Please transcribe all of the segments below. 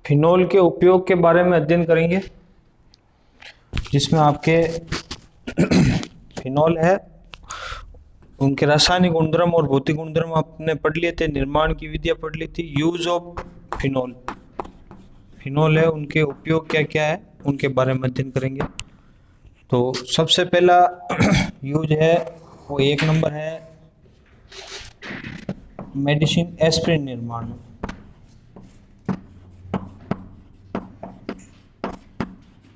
Phenol के उपयोग के बारे में अध्ययन करेंगे, जिसमें आपके फिनोल है, उनके रासायनिक गुणधर्म और भौतिक गुणधर्म आपने पढ़ लिए थे, निर्माण की विधियां पढ़ ली थी। यूज ऑफ फिनोल, फिनोल है उनके उपयोग क्या क्या है उनके बारे में अध्ययन करेंगे। तो सबसे पहला यूज है वो 1 नंबर है मेडिसिन एस्पिरिन निर्माण में।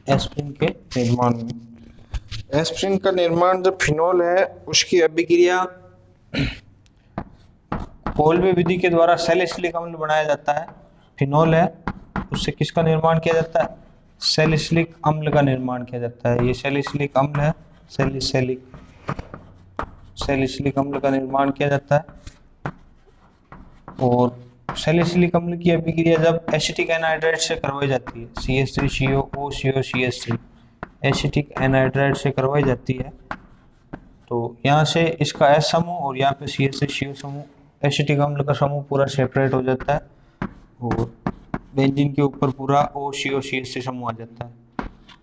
एस्पिरिन के निर्माण में, एस्पिरिन का निर्माण जो फिनोल है उसकी अभिक्रिया कोल्बे विधि के द्वारा सैलिसिलिक अम्ल बनाया जाता है। फिनोल है उससे किसका निर्माण किया जाता है? सैलिसिलिक अम्ल का निर्माण किया जाता है। ये सैलिसिलिक अम्ल है, सैलिसिलिक अम्ल का निर्माण किया जाता है। और सैलिसिलिक अम्ल की अभिक्रिया जब एसिटिक एनहाइड्राइड से करवाई जाती है, CH3CO COCH3 एसिटिक एनहाइड्राइड से करवाई जाती है, तो यहाँ से इसका S समूह और यहाँ पे CH3CO समूह, एसिटिक अम्ल का समूह पूरा सेपरेट हो जाता है और बेंजीन के ऊपर पूरा OCOCH3 समूह आ जाता है।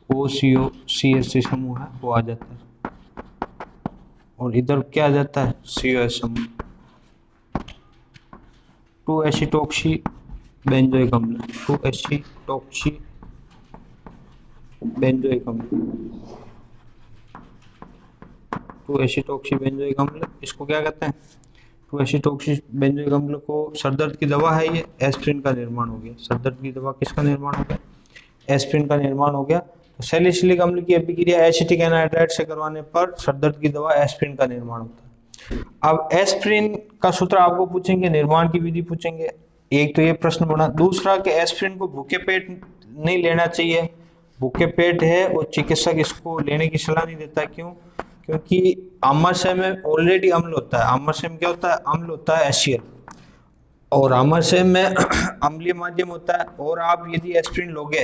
OCOCH3 समूह है वो आ जाता है और इधर क्या आ जाता है? COS समूह। 2-एसिटॉक्सी बेंजोइक अम्ल, 2-एसिटॉक्सी बेंजोइक अम्ल, 2-एसिटॉक्सी बेंजोइक अम्ल, इसको क्या कहते हैं? 2-एसिटॉक्सी बेंजोइक अम्ल को सरदर्द की दवा है ये, एस्पिरिन का निर्माण हो गया। सरदर्द की दवा किसका निर्माण हो गया? एस्पिरिन का निर्माण हो गया। तो सैलिसिलिक अम्ल की अभिक्रिया एसिटिक एनहाइड्राइड से करवाने पर सरदर्द की दवा एस्पिरिन का निर्माण होता है। अब एस्पिरिन का सूत्र आपको पूछेंगे, निर्माण की विधि पूछेंगे, एक तो ये प्रश्न बना। दूसरा कि एस्पिरिन को भूखे पेट नहीं लेना चाहिए, भूखे पेट है वो चिकित्सक इसको लेने की सलाह नहीं देता। क्यों? क्योंकि आमाशय में ऑलरेडी अम्ल होता है। आमाशय में क्या होता है? अम्ल होता है HCl, और आमाशय में अम्लीय माध्यम होता है। और आप यदि एस्पिरिन लोगे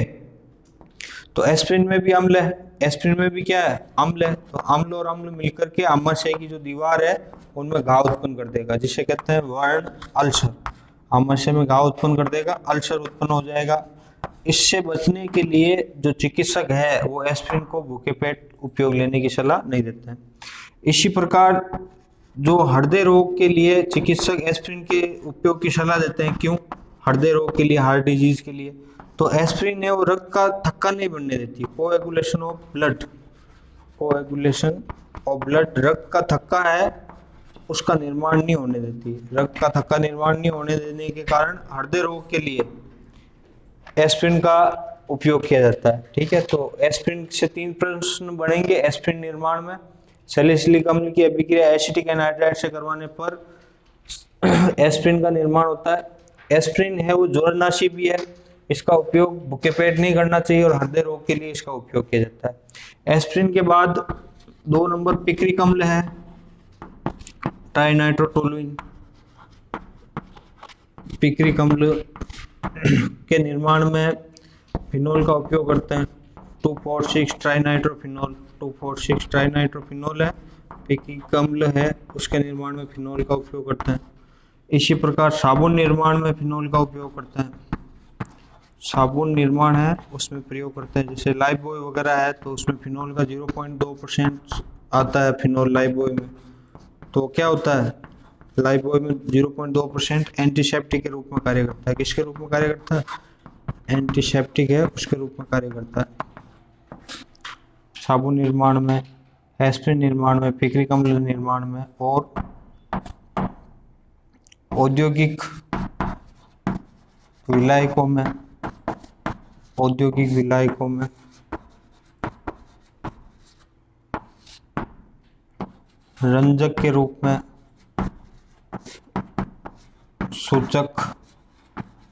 तो एस्पिरिन में भी अम्ल है, एस्पिरिन में भी क्या है? अम्ल है। तो अम्ल और अम्ल मिलकर के आमाशय की जो दीवार है उनमें घाव उत्पन्न कर देगा, जिसे कहते हैं वर्न अल्सर। आमाशय में घाव उत्पन्न कर देगा, अल्सर उत्पन्न हो जाएगा। इससे बचने के लिए जो चिकित्सक है वो एस्पिरिन को भूखे पेट उपयोग लेने की सलाह नहीं देते हैं। इसी प्रकार जो हृदय रोग के लिए चिकित्सक एस्पिरिन के उपयोग की सलाह देते हैं। क्यों? हृदय रोग के लिए, हार्ट डिजीज के लिए। तो एस्पिरिन है वो रक्त का थक्का नहीं बनने देती, coagulation of blood, coagulation of blood, रक्त का थक्का है उसका निर्माण नहीं होने देती। रक्त का थक्का निर्माण नहीं होने देने के कारण हृदय रोग के लिए एस्पिरिन का उपयोग किया जाता है। ठीक है, तो एस्पिरिन से 3 प्रश्न बनेंगे एस्पिरिन निर्माण में। सैलिसिलिक अम्ल की अभिक्रिया एसिटिक एनहाइड्राइड से करवाने पर एस्पिरिन का निर्माण होता है। एस्पिरिन है वो ज्वरनाशी भी है, इसका उपयोग भूखे पेट नहीं करना चाहिए और हृदय रोग के लिए इसका उपयोग किया जाता है। एस्पिरिन के बाद 2 नंबर पिक्रिक अम्ल है, ट्राइनाइट्रोटोलुइन। पिक्रिक अम्ल के निर्माण में फिनोल का उपयोग करते हैं। 2,4,6 ट्राइनाइट्रोफिनोल, 2,4,6 ट्राइनाइट्रोफिनोल है, पिक्रिक अम्ल है, उसके निर्माण में फिनोल का उपयोग करते हैं। इसी प्रकार साबुन निर्माण में फिनोल का उपयोग करते हैं। साबुन निर्माण है उसमें प्रयोग करते हैं, जैसे लाइफबॉय वगैरह है तो उसमें फिनोल का 0.2% आता है फिनोल लाइफबॉय में। तो क्या होता है? लाइफबॉय में 0.2% एंटीसेप्टिक के रूप में कार्य करता है। किसके रूप में कार्य करता है? एंटीसेप्टिक है उसके रूप में कार्य करता है। साबुन निर्माण में, एस्पिरिन निर्माण में, पिक्रिक अम्ल निर्माण में और औद्योगिक विलायकों में, औद्योगिक विलायकों में रंजक के रूप में सूचक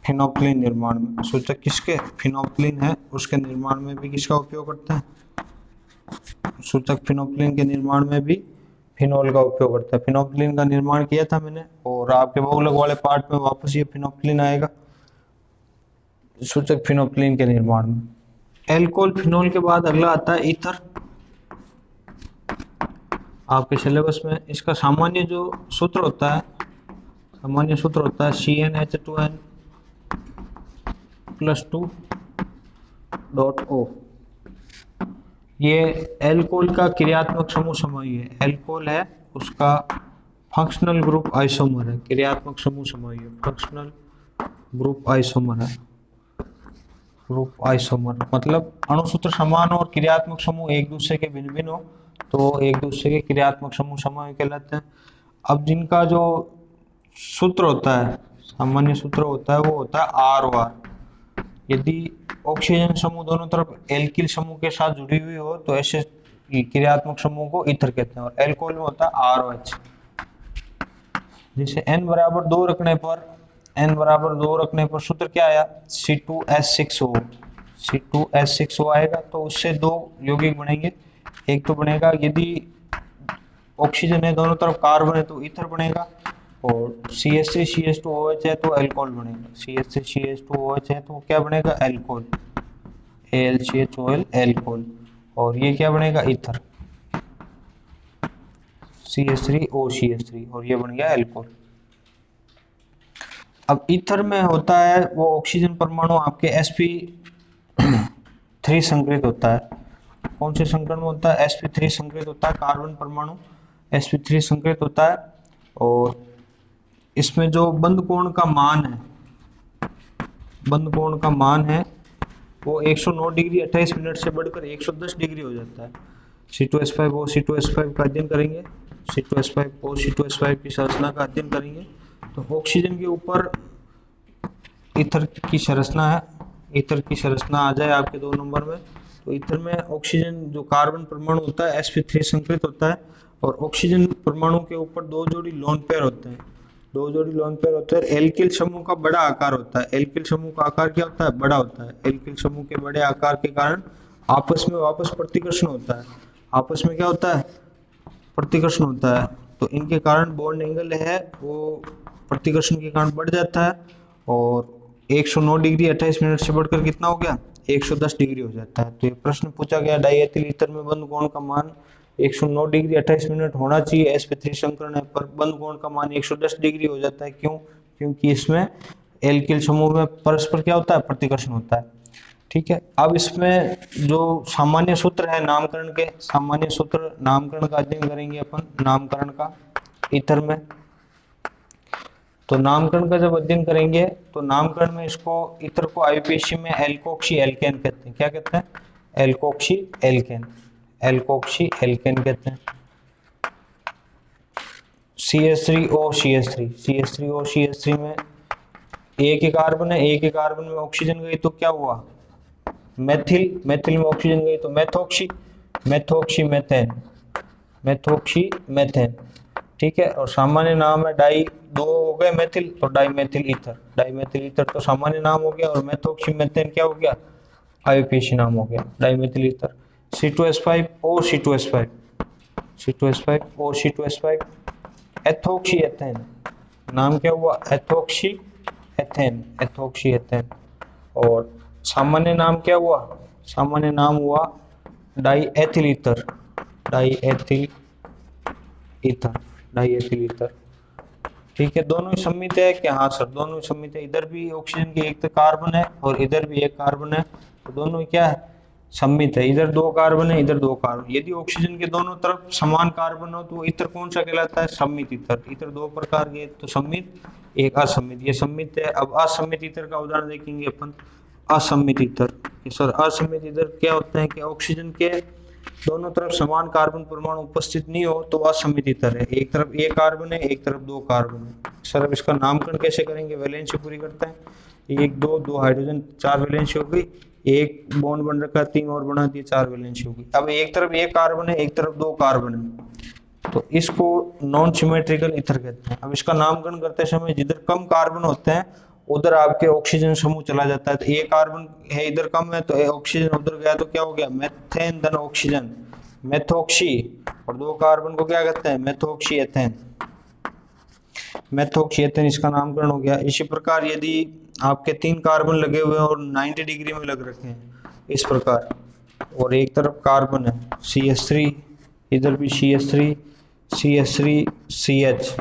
फिनोप्लिन निर्माण में, सूचक किसके? फिनोप्लिन है उसके निर्माण में भी किसका उपयोग करते हैं? सूचक फिनोप्लिन के निर्माण में भी फिनोल का उपयोग करता है। फिनोप्लिन का निर्माण किया था मैंने और आपके बहुलक वाले पार्ट में वापस ये फिनोप्लिन आएगा सूचक फिनोप्लिन के निर्माण में। एल्कोहल फिनोल के बाद अगला आता है ईथर। आपके सिलेबस में इसका सामान्य जो सूत्र होता है, सामान्य सूत्र होता है CnH2n 2+2.O। ये एल्कोहल का क्रियात्मक समूह समायु है। एल्कोहल है, उसका फंक्शनल ग्रुप आइसोमर है। क्रियात्मक समूह समायु, फंक्शनल ग्रुप आइसोमर है। ग्रुप आइसोमर मतलब अणुसूत्र समान और क्रियात्मक समूह एक दूसरे के भिन्न भिन्न हो तो एक दूसरे के क्रियात्मक समूह समायु कहलाते हैं। अब जिनका जो सूत्र होता है, सामान्य सूत्र होता है, वो होता है R। यदि ऑक्सीजन समूह दोनों तरफ एल्किल समूह के साथ जुड़ी हुई हो तो ऐसे क्रियात्मक समूह को ईथर कहते हैं। और एल्कोहल में होता है ROH। जैसे n बराबर 2 रखने पर सूत्र क्या आया, C2H6O। C2H6O आएगा तो उससे दो यौगिक बनेंगे। एक तो बनेगा, यदि ऑक्सीजन है दोनों तरफ कार्बन है तो ईथर बनेगा, और CH3CH2OH है तो अल्कोहल बनेगा। CH3CH2OH है तो क्या बनेगा, अल्कोहल, AlCHOL अल्कोहल। और ये क्या बनेगा, ईथर, CH3OCH3, और ये बन गया अल्कोहल। अब ईथर में होता है वो ऑक्सीजन परमाणु आपके sp3 संकरित होता है। कौन से संकरण में होता है, sp3 संकरित होता है। कार्बन परमाणु sp3 संकरित होता है, और इसमें जो बंध कोण का मान है वो 109 डिग्री 28 मिनट से बढ़कर 110 डिग्री हो जाता है। C2H5O C2H5 का अध्ययन करेंगे, C2H5O C2H5 की संरचना का अध्ययन करेंगे तो ऑक्सीजन के ऊपर ईथर की संरचना है। ईथर की संरचना आ जाए आपके 2 नंबर में, तो ईथर में ऑक्सीजन जो कार्बन परमाणु होता है sp3 संकरित होता है, और ऑक्सीजन परमाणु के ऊपर 2 जोड़ी लोन पेयर होते हैं। 2 जोड़ी लोन पेयर होते हैं। एल्किल समूह का बड़ा आकार होता है। एल्किल समूह का आकार क्या होता है, बड़ा होता है। एल्किल समूह के बड़े आकार के कारण आपस में वापस प्रतिकर्षण होता है। आपस में क्या होता है, प्रतिकर्षण होता है। तो इनके कारण बॉन्ड एंगल है वो प्रतिकर्षण के कारण बढ़ जाता है, और 109 डिग्री 28 मिनट से बढ़कर कितना हो गया, 110 डिग्री हो जाता है। तो ये प्रश्न पूछा गया, डाइएथिल ईथर में बंध कोण का मान 109 डिग्री 28 मिनट होना चाहिए, sp3 संकरण है, पर बंध कोण का मान 110 डिग्री हो जाता है। क्यों, क्योंकि इसमें एल्किल समूह में परस्पर क्या होता है, प्रतिकर्षण होता है। ठीक है। अब इसमें जो सामान्य सूत्र है नामकरण के, सामान्य सूत्र नामकरण का अध्ययन करेंगे अपन, नामकरण का ईथर में। तो नामकरण का जब अध्ययन करेंगे तो नामकरण में इसको ईथर को आईयूपीएसी में एल्कोक्सी एल्केन कहते हैं। क्या कहते हैं, एल्कोक्सी एल्केन, एल्कोक्सी एल्केन कहते हैं। CH3O CH3, CH3O CH3 में एक ही कार्बन है, एक ही कार्बन में ऑक्सीजन गई तो क्या हुआ, मेथिल, मेथिल में ऑक्सीजन गई तो methoxy, methoxy methane, methoxy methane. ठीक है। और सामान्य नाम है डाई, 2 हो गए मेथिल तो डाइमेथिल ईथर, डाइमेथिल ईथर तो सामान्य नाम हो गया, और मेथोक्सी मेथेन क्या हो गया, आईयूपीएसी नाम हो गया, dimethyl ether. C2H5O C2H5, C2H5O C2H5, ethoxy ethane, नाम क्या हुआ, एथोक्सी एथेन, एथोक्सी एथेन। और सामान्य नाम क्या हुआ, सामान्य नाम हुआ diethyl ether, diethyl ether, diethyl ether. ठीक है। दोनों ही सम्मित है क्या, हाँ सर दोनों ही सम्मित है। इधर भी ऑक्सीजन की एक कार्बन है और इधर भी एक कार्बन है, तो दोनों ही क्या है, सम्मित है। इधर 2 कार्बन है, इधर 2 कार्बन। यदि ऑक्सीजन के दोनों तरफ समान कार्बन हो तो ईथर कौन सा कहलाता है, सम्मित ईथर। ईथर 2 प्रकार के, तो सम्मित, एक असम्मित। ये सम्मित है। अब असम्मित ईथर का उदाहरण देखेंगे अपन। असम्मित ईथर, सर असम्मित ईथर क्या होते हैं कि ऑक्सीजन के दोनों तरफ समान कार्बन परमाणु उपस्थित नहीं हो तो असम्मित ईथर है। एक तरफ एक कार्बन है, एक तरफ 2 कार्बन है। सर अब इसका नामकरण कैसे करेंगे, वैलेंसी पूरी करते हैं। 1 2 2 हाइड्रोजन, 4 वैलेंसी हो गई, एक बॉन्ड बन रखा, 3 और बना दिए, 4 वैलेंसी हो गई। अब एक तरफ एक कार्बन है, एक तरफ 2 कार्बन है, तो इसको नॉन सिमेट्रिकल ईथर कहते हैं। अब इसका नामकरण करते समय जिधर कम कार्बन होते हैं उधर आपके ऑक्सीजन समूह चला जाता है। तो एक कार्बन है इधर कम है तो ऑक्सीजन उधर गया तो क्या हो गया, मेथेन धन ऑक्सीजन, मेथोक्सी। और 2 कार्बन को क्या कहते हैं, मेथोक्सी एथेन, मेथोक्सी एथेन, इसका नामकरण हो गया। इसी प्रकार यदि आपके 3 कार्बन लगे हुए हैं और 90 डिग्री में लग रखे हैं इस प्रकार, और एक तरफ कार्बन है CH3, इधर भी CH3 CH3 CH,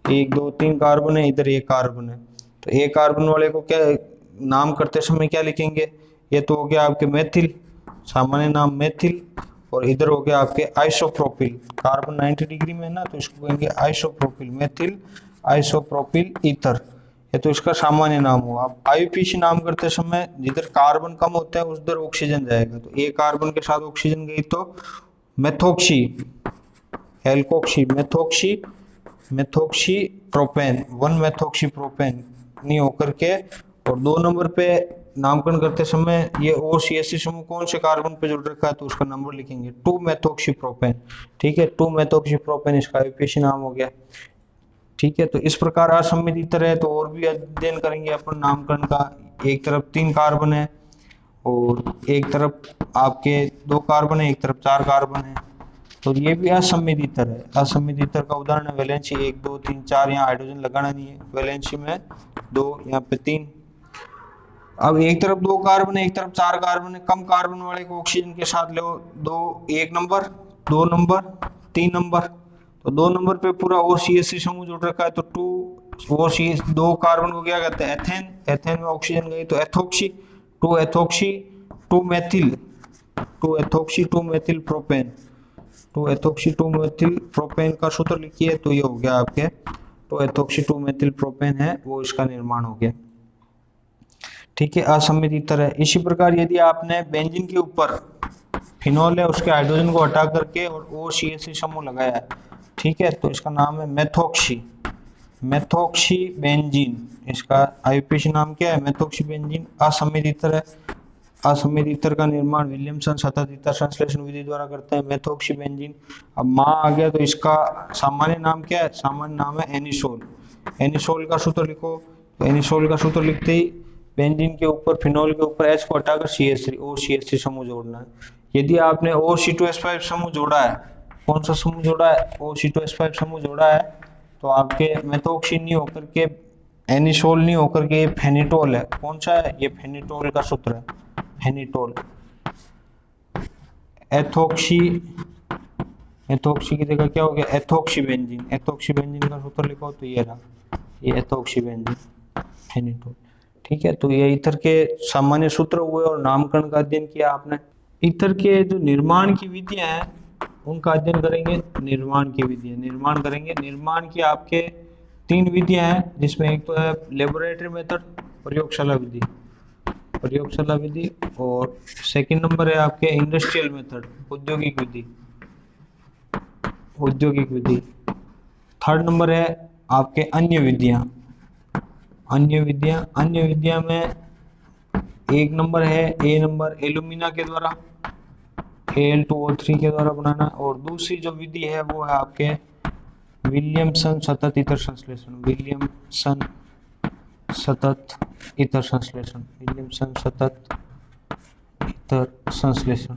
1 2 3 कार्बन है, इधर एक कार्बन है, तो एक कार्बन वाले को क्या नाम करते समय क्या लिखेंगे, ये तो हो गया आपके मेथिल, सामान्य नाम मेथिल, और इधर हो गया आपके आइसोप्रोपिल, कार्बन 90 डिग्री में है ना, तो इसको कहेंगे आइसोप्रोपिल, मेथिल आइसोप्रोपिल ईथर, ये तो इसका सामान्य नाम हुआ। अब आईयूपीएसी नाम करते समय जिधर कार्बन कम होता है उधर ऑक्सीजन जाएगा, तो एक कार्बन के साथ ऑक्सीजन गई तो methoxy, alkoxy, methoxy, methoxy propane, 1 methoxy propane नहीं होकर के, और 2 नंबर पे नामकरण करते समय ये ओ सी एस सी समूह कौन से कार्बन पे जुड़ रखा है तो उसका नंबर लिखेंगे 2 मेथोक्सी प्रोपेन, ठीक है, 2 मेथोक्सी प्रोपेन इसका आईयूपीएसी नाम हो गया, ठीक है। तो इस प्रकार असममित ईथर है, तो और भी अध्ययन करेंगे अपन नामकरण का। एक तरफ 3 कार्बन है और एक तरफ आपके 2 कार्बन है, एक तरफ 4 कार्बन है, तो ये भी असममित ईथर है। असममित ईथर का उदाहरण है वैलेंसी 1 2 3 4, यहाँ हाइड्रोजन लगाना नहीं है, वैलेंसी में 2, यहाँ पे 3। अब एक तरफ 2 कार्बन है, एक तरफ 4 कार्बन है, कम कार्बन वाले को ऑक्सीजन के साथ लो, 2 1 नंबर, 2 नंबर, 3 नंबर, तो 2 नंबर पे पूरा OCH समूह जुड़ रखा है, तो 2 OCH, 2 कार्बन को क्या कहते हैं, एथेन, एथेन में ऑक्सीजन गई तो ethoxy, 2 ethoxy 2 methyl, 2 ethoxy 2 methyl propane, 2 ethoxy 2 methyl propane का सूत्र लिखिए, तो ये हो गया आपके 2 एथोक्सी 2 मेथिल प्रोपेन है वो इसका निर्माण हो गया, ठीक है, असममित ईथर है। इसी प्रकार यदि आपने बेंजीन के ऊपर फिनोल है उसके हाइड्रोजन को हटा करके और OCH समूह लगाया है, ठीक है, तो इसका नाम है मेथोक्सी, मेथोक्सी बेंजीन, इसका आईयूपीएसी नाम क्या है, मेथोक्सी बेंजीन, असममित ईथर है। असममित ईथर का निर्माण विलियमसन सतत ईथर संश्लेषण विधि द्वारा करते हैं, मेथोक्सी बेंजीन। अब मां आ गया तो इसका सामान्य नाम क्या है, सामान्य नाम है एनिसोल, एनिसोल का सूत्र लिखो, तो एनिसोल का सूत्र लिखते ही बेंजीन के ऊपर फिनोल के ऊपर H को हटाकर CH3 OCH3 समूह जोड़ना है। यदि आपने OC2H5 समूह जोड़ा है, कौन सा समूह जोड़ा है, OC2H5 समूह जोड़ा है, तो आपके मेथोक्सी नहीं होकर के, एनिसोल नहीं होकर के ये फेनिटोल है, कौन सा है, ये फेनिटोल का सूत्र है, फेनिटोल। एथोक्सी, एथोक्सी की जगह क्या हो गया, एथोक्सी बेंजीन, एथोक्सी बेंजीन का सूत्र लिखो, तो ये रहा, ये एथोक्सी बेंजीन, फेनिटोल, ठीक है। तो ये ईथर के सामान्य सूत्र हुए और नामकरण का अध्ययन किया आपने। ईथर के जो निर्माण की विधियां हैं उनका अध्ययन करेंगे, निर्माण की विधियां निर्माण करेंगे। निर्माण की आपके 3 विधियां हैं, जिसमें एक तो है लेबोरेटरी मेथड, प्रयोगशाला विधि, प्रयोगशाला विधि, और सेकंड नंबर है आपके इंडस्ट्रियल मेथड, औद्योगिक विधि, औद्योगिक विधि। थर्ड नंबर है आपके अन्य विधियां, अन्य विधियां, अन्य विधियां में एक नंबर है ए नंबर एल्यूमिना के द्वारा, Al2O3 के द्वारा बनाना, और दूसरी जो विधि है वो है आपके विलियमसन सतत ईथर संश्लेषण, विलियमसन सतत ईथर संश्लेषण, विलियमसन सतत ईथर संश्लेषण।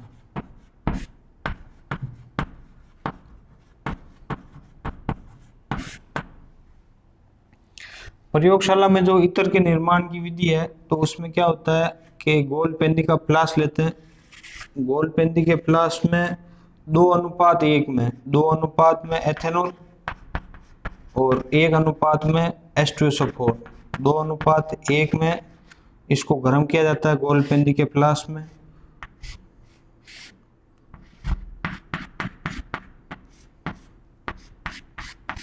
प्रयोगशाला में जो ईथर के निर्माण की विधि है तो उसमें क्या होता है कि गोलपेंदी का प्लास लेते हैं, गोलपेंदी के प्लास में 2:1 में, 2 अनुपात में एथेनॉल और 1 अनुपात में H2SO4, 2:1 में इसको गर्म किया जाता है गोलपेंदी के प्लास में,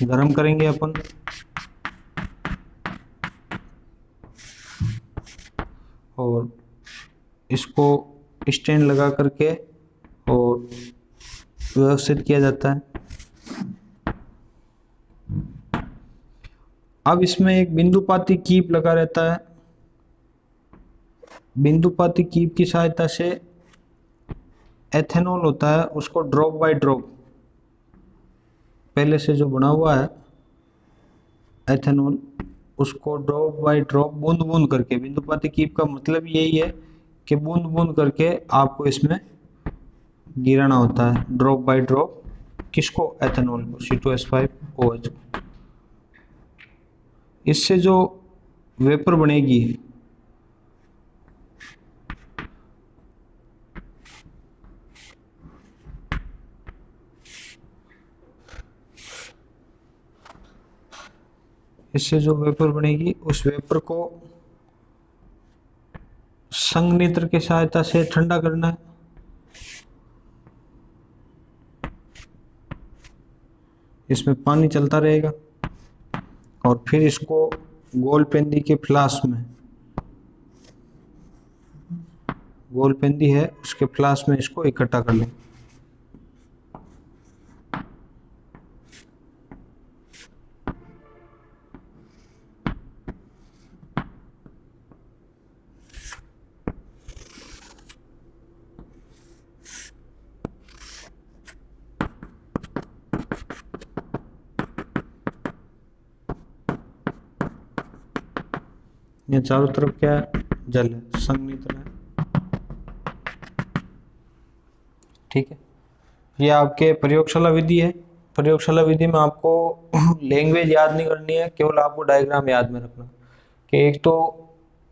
गर्म करेंगे अपन, और इसको स्टैंड लगा करके और व्यवस्थित किया जाता है। अब इसमें एक बिंदुपाती कीप लगा रहता है, बिंदुपाती कीप की सहायता से एथेनॉल होता है उसको ड्रॉप बाय ड्रॉप, पहले से जो बना हुआ है एथेनॉल उसको ड्रॉप बाय ड्रॉप, बूंद बूंद करके, बिंदुपाती कीप का मतलब यही है कि बूंद बूंद करके आपको इसमें गिराना होता है, ड्रॉप बाय ड्रॉप, किसको, एथेनॉल को, C2H5OH। इससे जो वेपर बनेगी इससे जो वेपर बनेगी उस वेपर को संघनित्र की सहायता से ठंडा करना है। इसमें पानी चलता रहेगा और फिर इसको गोलपेंदी के फ्लास्क में, गोलपेंदी है उसके फ्लास्क में इसको इकट्ठा कर लें। ये चारों तरफ क्या है, जल है, संघनित्र है। ठीक है, ये आपके प्रयोगशाला विधि है। प्रयोगशाला विधि में आपको लैंग्वेज याद नहीं करनी है, केवल आपको डायग्राम याद में रखना कि एक तो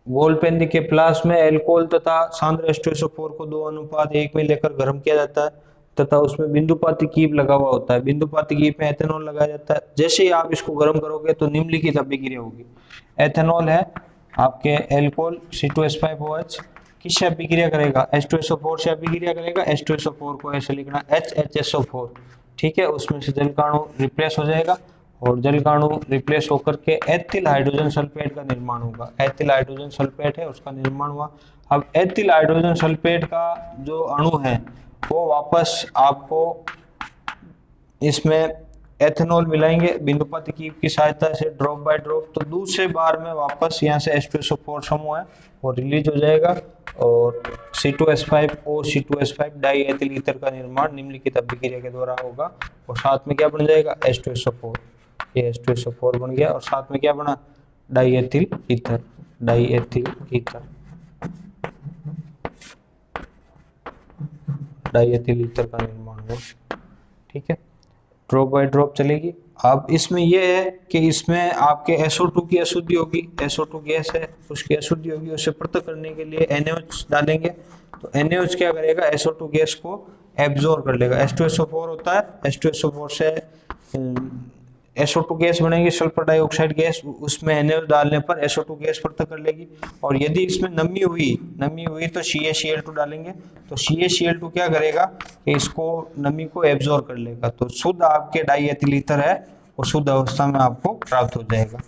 गोलपेंदी के फ्लास्क में अल्कोहल तथा सांद्र H2SO4 को 2:1 में लेकर गर्म किया जाता है तथा उसमें बिंदुपाती कीप लगा हुआ होता है। बिंदुपाती कीप में एथेनॉल लगाया जाता है। जैसे ही आप इसको गर्म करोगे तो निम्नलिखित अभिक्रिया होगी। एथेनॉल है आपके अल्कोहल C2H5OH किससे अभिक्रिया करेगा, H2SO4 से अभिक्रिया करेगा। H2SO4 को ऐसे लिखना HHSO4। ठीक है, उसमें से जलकाणु रिप्लेस हो जाएगा और जलकाणु रिप्लेस होकर के एथिल हाइड्रोजन सल्फेट का निर्माण होगा। एथिल हाइड्रोजन सल्फेट है उसका निर्माण हुआ। अब एथिल हाइड्रोजन सल्फेट का जो अणु है वो वापस आपको इसमें एथेनॉल मिलाएंगे बिंदुपाती कीप की सहायता से ड्रॉप बाय ड्रॉप, तो दूसरे बार में वापस यहाँ से H2SO4 समूह है वो रिलीज हो जाएगा और C2H5O C2H5 die ethyl ether का निर्माण निम्नलिखित अभिक्रिया के द्वारा होगा और साथ में क्या बन जाएगा, H2SO4। ये H2SO4 बन गया और साथ में क्या बना, die ethyl ether, die ethyl ether, die ethyl ether का निर्माण हुआ। ठीक है, ड्रॉप बाय ड्रॉप चलेगी। अब इसमें यह है कि इसमें आपके SO2 की अशुद्धि होगी, SO2 गैस है उसकी अशुद्धि होगी, उसे पृथक करने के लिए NaOH डालेंगे। तो NaOH क्या करेगा, SO2 गैस को एब्जॉर्ब कर लेगा। H2SO4 होता है, H2SO4 से SO2 गैस बनेगी, सल्फर डाइऑक्साइड गैस, उसमें NaOH डालने पर SO2 गैस पृथक कर लेगी। और यदि इसमें नमी हुई तो CaCl2 डालेंगे। तो CaCl2 क्या करेगा कि इसको नमी को एब्जॉर्ब कर लेगा। तो शुद्ध आपके डाई एथिल ईथर है वो शुद्ध अवस्था में आपको प्राप्त हो जाएगा।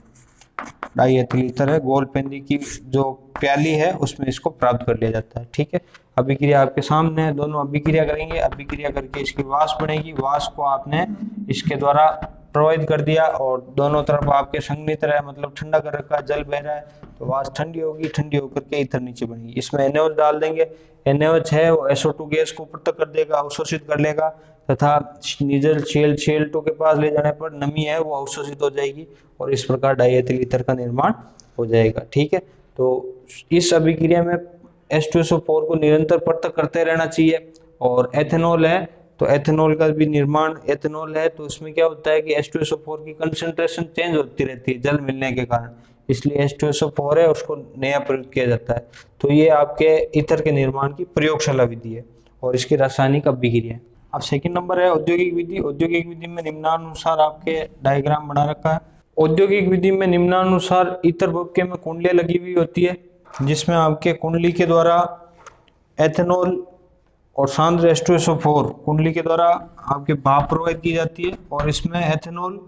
डाई एथिल ईथर है, गोलपेंदी की जो प्याली है उसमें इसको प्राप्त कर लिया जाता है। ठीक है, अभिक्रिया आपके सामने है, दोनों अभिक्रिया करेंगे। अभिक्रिया करके इसकी वाष्प बनेगी, वाष्प को आपने इसके द्वारा प्रवाहित कर दिया और दोनों तरफ आपके संघनित्र है, मतलब ठंडा कर रखा है, जल बह रहा है, तो वाष्प ठंडी होगी, ठंडी होकर के ईथर नीचे बनेगी। इसमें NaOH डाल देंगे। NaOH है वो SO2 गैस को पृथक कर देगा, अवशोषित कर लेगा तथा निर्जल Cl2 के पास ले जाने पर नमी है वो अवशोषित हो जाएगी और इस प्रकार डाई एथिल ईथर का निर्माण हो जाएगा। ठीक है, तो इस अभिक्रिया में H2SO4 को निरंतर पृथक करते रहना चाहिए। और एथेनॉल है तो एथेनॉल का भी निर्माण, एथेनॉल है तो उसमें क्या होता है कि H2SO4 की कंसंट्रेशन चेंज होती रहती है जल मिलने के कारण, इसलिए H2SO4 है उसको नया प्रयोग किया जाता है। तो ये आपके ईथर के निर्माण की प्रयोगशाला विधि है और इसकी रासायनिक अभिक्रिया है। अब सेकंड नंबर है औद्योगिक विधि। औद्योगिक विधि में निम्नानुसार आपके डायग्राम बना रखा है। औद्योगिक विधि में निम्नानुसार ईथर भुक्के में कुंडलियां लगी हुई होती है जिसमें आपके कुंडली के द्वारा एथेनॉल और सांद्र H2SO4 कुंडली के द्वारा आपके भाप प्रवाहित की जाती है और इसमें एथेनॉल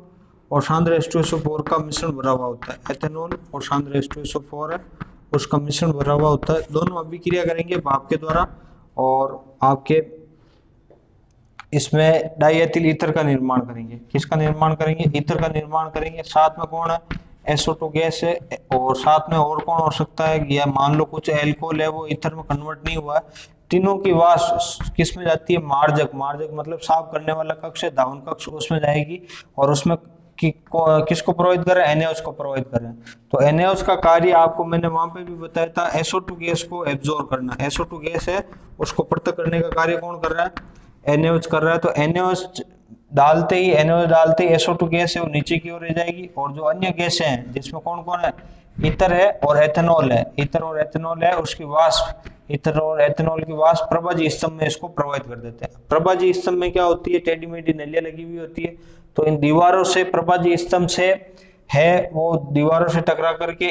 और सांद्र H2SO4 का मिश्रण भरा हुआ होता है। एथेनॉल और सांद्र H2SO4 है उसका मिश्रण भरा हुआ होता है। दोनों अभिक्रिया करेंगे भाप के द्वारा और आपके इसमें डाई एथिल ईथर का निर्माण करेंगे। किसका निर्माण करेंगे, ईथर का निर्माण करेंगे। साथ में कौन है, SO2 गैस है और साथ में और कौन हो सकता है, या मान लो कुछ अल्कोहल है वो ईथर में कन्वर्ट नहीं हुआ है। तीनों की वाष्प किस में जाती है, मार्जक, मार्जक मतलब साफ करने वाला कक्ष है, धावन कक्ष, उसमें जाएगी और उसमें किसको प्रभावित कर रहे हैं, NaOH को प्रभावित कर रहे हैं। तो NaOH का कार्य आपको मैंने वहां पे भी बताया था, SO2 गैस को एब्जॉर्ब करना। SO2 गैस है उसको पृथक करने का कार्य कौन कर रहा है, NaOH कर रहा है। तो NaOH डालते ही SO2 गैस है वो नीचे की ओर रह जाएगी और जो अन्य गैस हैं जिसमें कौन कौन है, ईथर है और एथेनॉल है, ईथर और एथेनॉल है, उसकी वाष्प, ईथर और एथेनॉल की वाष्प प्रभाजी स्तंभ में इसको प्रभावित कर देते हैं। प्रभाजी स्तंभ में क्या होती है, टेढ़ी मेढ़ी नलियां लगी हुई होती है, तो इन दीवारों से, प्रभाजी स्तंभ से है वो दीवारों से टकरा करके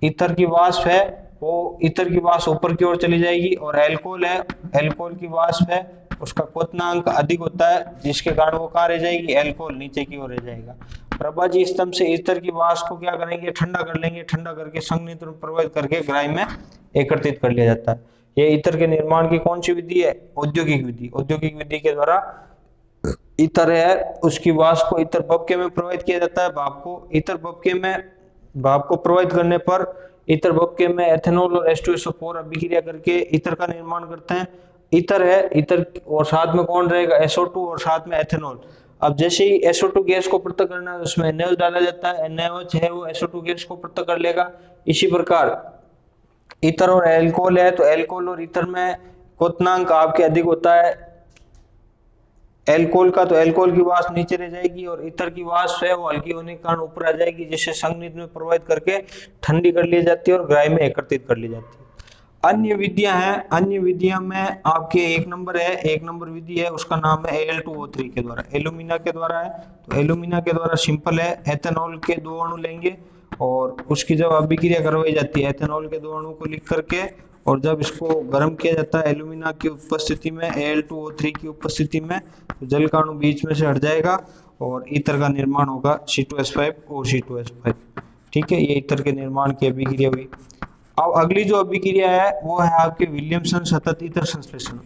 ईथर की वाष्प है वो ईथर की वाष्प ऊपर की ओर चली जाएगी, और एल्कोहल है, एल्कोहल की वाष्प है, उसका क्वथनांक अधिक होता है, जिसके कारण वो कहाँ रह जाएगी, एल्कोहल नीचे की ओर रह जाएगा। प्रभाजी स्तंभ से ईथर की वाष्प को क्या करेंगे, ठंडा कर लेंगे, ठंडा करके संघनित्र में प्रवाहित करके ग्राही में एकत्रित कर लिया जाता है। ये ईथर के निर्माण की कौन सी विधि है, औद्योगिक विधि। औद्योगिक विधि के द्वारा ईथर है उसकी वाष्प को ईथर बबके में प्रवाहित किया जाता है, भाप को। ईथर बबके में भाप को प्रवाहित करने पर ईथर बबके में एथेनॉल और H2SO4 अभिक्रिया करके ईथर का निर्माण करते हैं। ईथर है, ईथर और साथ में कौन रहेगा, SO2 और साथ में एथेनॉल। अब जैसे ही SO2 गैस को पृथक करना है उसमें NaOH डाला जाता है, NaOH है वो SO2 गैस को पृथक कर लेगा। इसी प्रकार ईथर और एल्कोहल है तो एल्कोहल और ईथर में क्वथनांक आपके अधिक होता है एल्कोहल का, तो एल्कोहल की वाष्प नीचे रह जाएगी और ईथर की वाष्प है वो हल्की होने के कारण ऊपर आ जाएगी, जिससे संघनित्र में प्रवाहित करके ठंडी कर ली जाती है और ग्राही में एकत्रित कर ली जाती है। अन्य विधियां हैं, अन्य विधियां में आपके एक नंबर विधि है, उसका नाम है Al2O3 के द्वारा, एल्यूमिना के द्वारा है। तो एल्यूमिना के द्वारा सिंपल है, एथेनॉल के 2 अणु लेंगे और उसकी जब अभिक्रिया करवाई जाती है एथेनॉल के 2 अणु को लिख करके, और जब इसको गर्म किया जाता है एल्यूमिना की उपस्थिति में, Al2O3 की उपस्थिति में, तो जल का अणु बीच में से हट जाएगा और ईथर का निर्माण होगा C2H5OC2H5। ठीक है, ये ईथर के निर्माण की अभिक्रिया हुई। अब अगली जो अभिक्रिया है वो है आपके विलियमसन सतत ईथर संश्लेषण।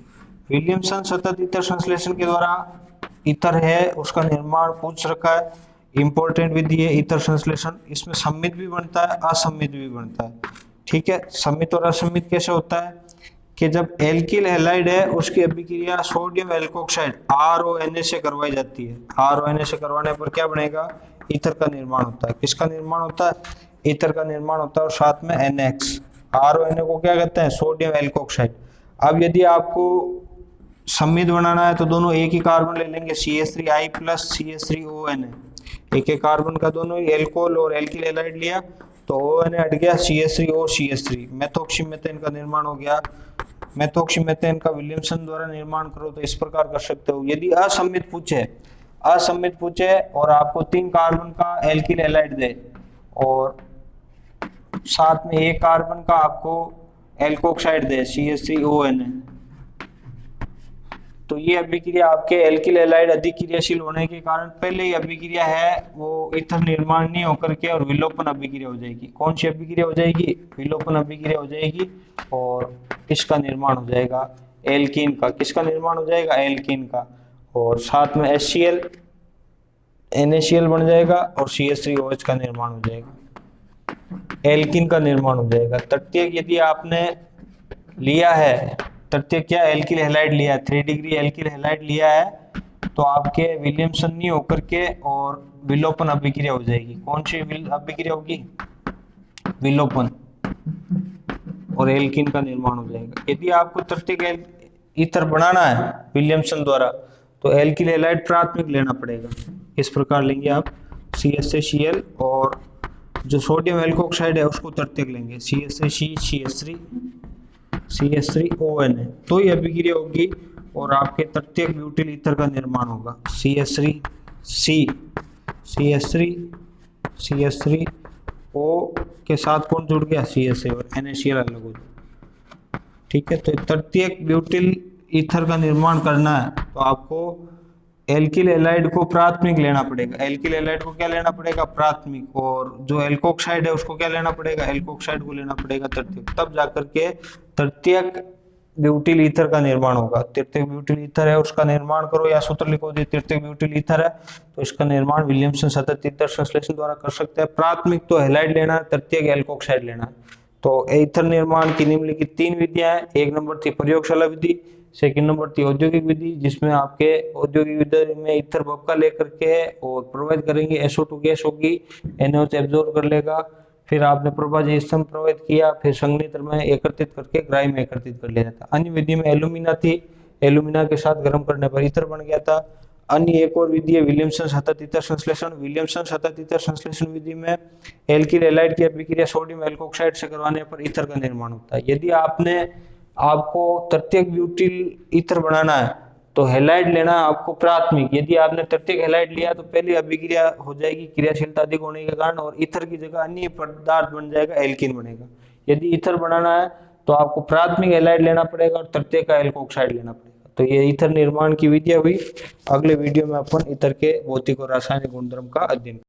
विलियमसन सतत ईथर संश्लेषण के द्वारा ईथर है उसका निर्माण पूछ रखा है, इंपॉर्टेंट विधि है ईथर संश्लेषण। इसमें सम्मित भी बनता है, असम्मित भी बनता है। ठीक है, सम्मित और असम्मित कैसे होता है कि जब एल्किल हैलाइड है उसकी अभिक्रिया सोडियम एल्कोक्साइड RONA से करवाई जाती है। RONA से करवाने पर क्या बनेगा, ईथर का निर्माण होता है। किसका निर्माण होता है, ईथर का निर्माण होता है, और साथ में NX। RONA को क्या कहते हैं, सोडियम एल्कोक्साइड। अब यदि आपको सम्मित बनाना है तो दोनों एक ही कार्बन ले लेंगे, CH3I प्लस CH3ONA। एक एक कार्बन का दोनों ही एल्कोहल और एल्किल हैलाइड लिया तो ONA हट गया, CH3O CH3, मेथोक्सीमेथेन का निर्माण हो गया। मेथोक्सीमेथेन का विलियमसन द्वारा निर्माण करो तो इस प्रकार कर सकते हो। यदि असम्मित पूछे और आपको 3 कार्बन का एल्किल हैलाइड दे और साथ में 1 कार्बन का आपको एल्कोक्साइड दे CH3ONA, तो ये अभिक्रिया आपके एल्किल हैलाइड अधिक क्रियाशील होने के कारण पहले ही अभिक्रिया है वो ईथर निर्माण नहीं होकर के और विलोपन अभिक्रिया हो जाएगी। कौन सी अभिक्रिया हो जाएगी, विलोपन अभिक्रिया हो जाएगी, और इसका निर्माण हो जाएगा एल्कीन का। किसका निर्माण हो जाएगा, एल्कीन का, और साथ में HCl NaCl बन जाएगा और CH3OH का निर्माण हो जाएगा, एल्कीन का निर्माण हो जाएगा। तृतीयक यदि आपने लिया है, तृतीयक क्या, एल्किल हैलाइड लिया है, 3 डिग्री एल्किल हैलाइड लिया है, तो आपके विलियमसन नहीं होकर के और विलोपन अभिक्रिया हो जाएगी। कौन सी अभिक्रिया होगी, विलोपन, और एल्कीन का निर्माण हो जाएगा। यदि आपको तृतीयक ईथर बनाना है विलियमसन द्वारा तो एल्किल हैलाइड प्राथमिक लेना पड़ेगा। इस प्रकार लेंगे आप CH3Cl और जो सोडियम एल्कोक्साइड है उसको तृतीयक लेंगे CH3C CH3ONA, तो ये अभिक्रिया होगी और आपके तृतीयक ब्यूटिल ईथर का निर्माण होगा। CH3O के साथ कौन जुड़ गया, CH3 और NaCl अलग हो जाए। ठीक है, तो तृतीयक ब्यूटिल ईथर का निर्माण करना है तो आपको एल्किल हैलाइड को प्राथमिक लेना पड़ेगा। एल्किल हैलाइड को क्या लेना पड़ेगा, प्राथमिक, और जो एल्कोक्साइड है उसको क्या लेना पड़ेगा, एल्कोक्साइड को लेना पड़ेगा तृतीयक, तब जाकर के तृतीयक ब्यूटिल ईथर का निर्माण होगा। तृतीयक ब्यूटिल ईथर है उसका निर्माण करो, या सूत्र लिखो जी तृतीयक ब्यूटिल ईथर है तो इसका निर्माण विलियमसन सतत ईथर संश्लेषण द्वारा कर सकते हैं। प्राथमिक तो हैलाइड लेना है, तृतीयक एल्कोक्साइड लेना है। तो ईथर निर्माण की निम्नलिखित 3 विधियां हैं। एक नंबर थी प्रयोगशाला विधि, सेकंड नंबर थी औद्योगिक विधि, जिसमें आपके औद्योगिक विधि में ईथर बबका लेकर के और प्रोवाइड करेंगे, SO2 गैस होगी, NaOH एब्जॉर्ब कर लेगा, फिर आपने प्रभाजी स्तंभ प्रोवाइड किया, फिर संघनित्र में एकत्रित करके ग्राही में एकत्रित कर लिया जाता। अन्य विधि में एल्यूमिना थी, एल्यूमिना के साथ गर्म करने पर ईथर बन गया था। अन्य एक और विधि है विलियमसन सतत ईथर संश्लेषण। विलियमसन सतत ईथर संश्लेषण विधि में एल्किल हैलाइड की अभिक्रिया सोडियम एल्कोक्साइड से करवाने पर ईथर का निर्माण होता है। यदि आपको तृतीयक ब्यूटिल ईथर बनाना है तो हैलाइड लेना आपको प्राथमिक। यदि आपने तृतीयक हैलाइड लिया तो पहली अभिक्रिया हो जाएगी क्रियाशीलता अधिक होने के कारण, और ईथर की जगह अन्य पदार्थ बन जाएगा, एल्कीन बनेगा। यदि ईथर बनाना है तो आपको प्राथमिक हैलाइड लेना पड़ेगा और तृतीय का एल्कोक्साइड लेना पड़ेगा। तो ये ईथर निर्माण की विधियां हुई। अगले वीडियो में अपन ईथर के भौतिक और रासायनिक गुणधर्म का अध्ययन